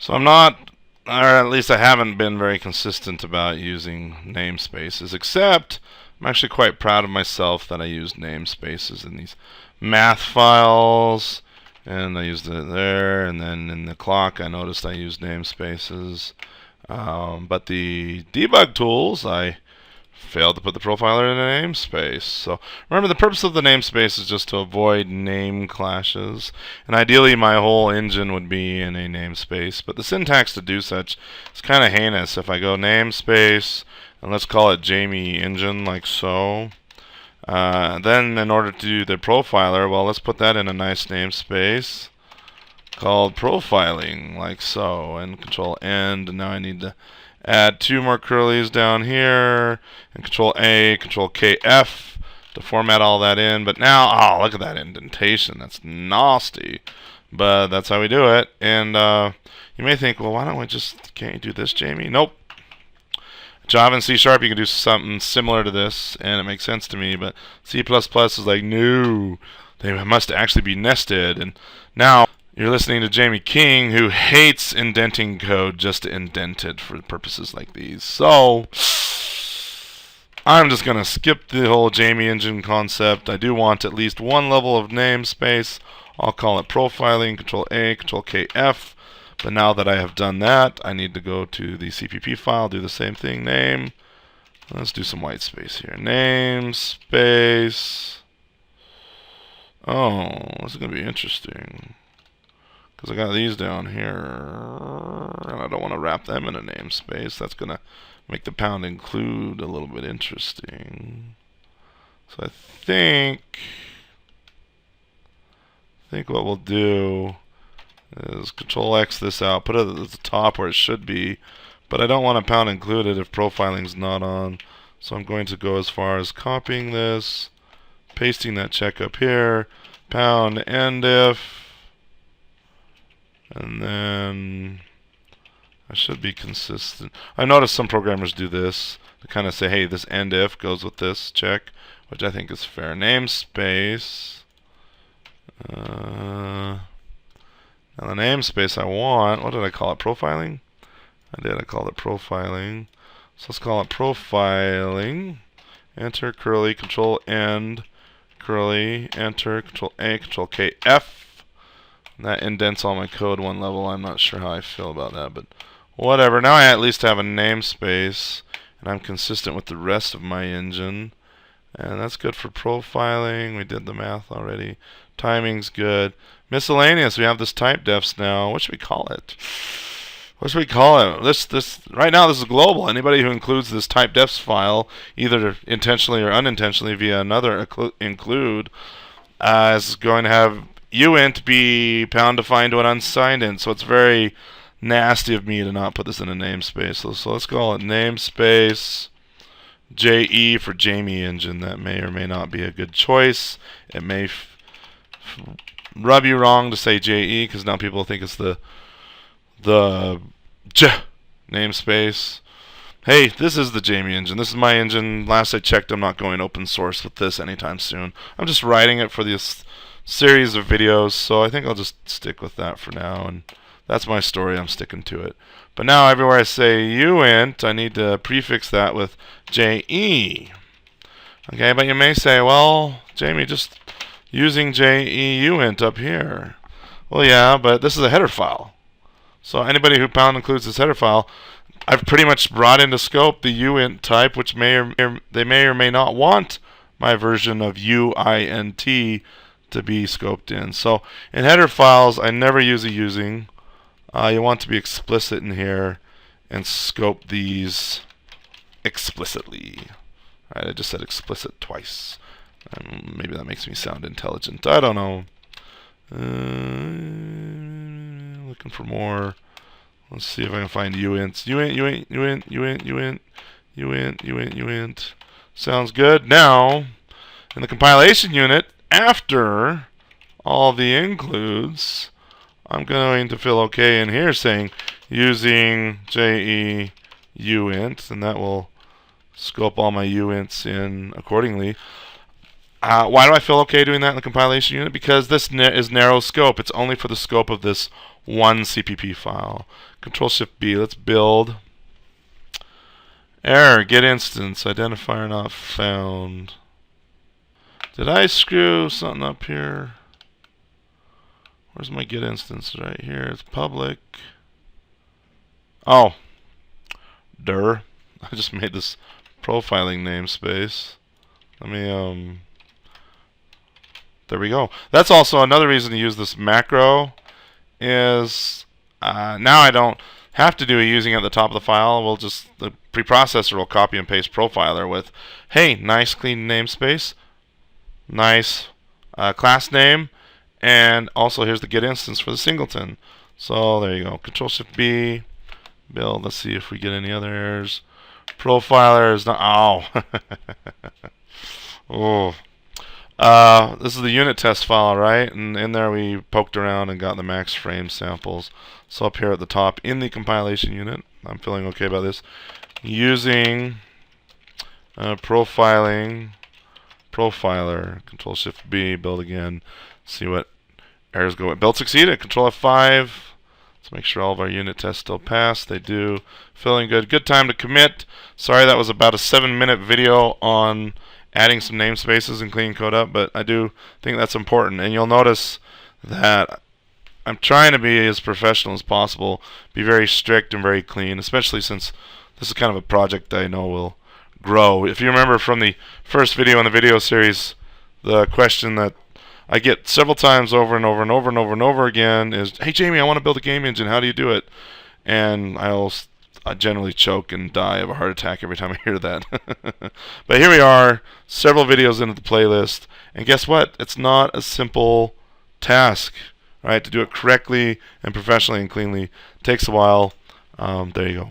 So I'm not, or at least I haven't been very consistent about using namespaces, except I'm actually quite proud of myself that I used namespaces in these math files, and I used it there, and then in the clock I noticed I used namespaces. But the debug tools, I failed to put the profiler in a namespace. So remember, the purpose of the namespace is just to avoid name clashes. And ideally my whole engine would be in a namespace. But the syntax to do such is kind of heinous. If I go namespace, and let's call it Jamie engine, like so. Then in order to do the profiler, well, let's put that in a nice namespace called profiling, like so. And control end, and now I need to add 2 more curlies down here, and control A, control KF to format all that in. But now, oh, look at that indentation. That's nasty. But that's how we do it. And you may think, well, why don't we just, can't you do this, Jamie? Nope. Java and C# you can do something similar to this, and it makes sense to me. But C++ is like, no, they must actually be nested. And now you're listening to Jamie King, who hates indenting code just to indent it for purposes like these. So I'm just going to skip the whole Jamie engine concept. I do want at least one level of namespace. I'll call it profiling, control A, control KF. But now that I have done that, I need to go to the CPP file, do the same thing, name. Let's do some white space here. Namespace. Oh, this is going to be interesting, because I got these down here, and I don't want to wrap them in a namespace. That's going to make the pound include a little bit interesting. So I think what we'll do is control X this out, put it at the top where it should be, but I don't want a pound included if profiling's not on. So I'm going to go as far as copying this, pasting that check up here, pound end if, and then I should be consistent. I notice some programmers do this to kind of say, hey, this end if goes with this check, which I think is fair. Namespace. Now the namespace I want, what did I call it? Profiling? I called it profiling. So let's call it profiling. Enter, curly, control end, curly, enter, control A, control KF. And that indents all my code one level. I'm not sure how I feel about that, but whatever. Now I at least have a namespace, and I'm consistent with the rest of my engine. And that's good for profiling. We did the math already. Timing's good. Miscellaneous, we have this typedefs now. What should we call it? What should we call it? This right now this is global. Anybody who includes this typedefs file, either intentionally or unintentionally via another include, is going to have uint be pound defined to an unsigned int. So it's very nasty of me to not put this in a namespace. So let's call it namespace JE for Jamie engine. That may or may not be a good choice. It may rub you wrong to say JE, because now people think it's the J namespace. Hey, this is the Jamie engine. This is my engine. Last I checked, I'm not going open source with this anytime soon. I'm just writing it for this series of videos, so I think I'll just stick with that for now. And that's my story. I'm sticking to it. But now everywhere I say uint, I need to prefix that with JE. Okay, but you may say, well, Jamie, just using JE uint up here. Well, yeah, but this is a header file. So anybody who pound includes this header file, I've pretty much brought into scope the uint type, which they may or may not want my version of uint to be scoped in. So in header files, I never use a using. You want to be explicit in here and scope these explicitly. All right, I just said explicit twice. Maybe that makes me sound intelligent. I don't know. Looking for more. Let's see if I can find uints. Uint. Sounds good. Now, in the compilation unit, after all the includes, I'm going to feel okay in here saying using JE uint, and that will scope all my uints in accordingly. Why do I feel okay doing that in the compilation unit? Because this is narrow scope. It's only for the scope of this one CPP file. Control-Shift-B. Let's build. Error. Get instance. Identifier not found. Did I screw something up here? Where's my get instance? Right here. It's public. Oh. I just made this profiling namespace. Let me, there we go. That's also another reason to use this macro is now I don't have to do a using at the top of the file. We'll just, the preprocessor will copy and paste profiler with, hey, nice clean namespace, nice class name, and also here's the get instance for the singleton. So there you go. Control-Shift-B, build. Let's see if we get any other errors. Profiler is not, oh. This is the unit test file, right? And in there we poked around and got the max frame samples. So up here at the top in the compilation unit, I'm feeling okay about this. Using profiler, Control-Shift-B, build again, see what errors go. Build succeeded, Control-F5. Let's make sure all of our unit tests still pass. They do. Feeling good. Good time to commit. Sorry that was about a 7-minute video on adding some namespaces and cleaning code up, but I do think that's important. And you'll notice that I'm trying to be as professional as possible, be very strict and very clean, especially since this is kind of a project I know will grow. If you remember from the first video in the video series, the question that I get several times over and over and over and over and over again is, hey Jamie, I want to build a game engine, how do you do it? And I generally choke and die of a heart attack every time I hear that. But here we are, several videos into the playlist, and guess what? It's not a simple task, right? To do it correctly and professionally and cleanly takes a while. There you go.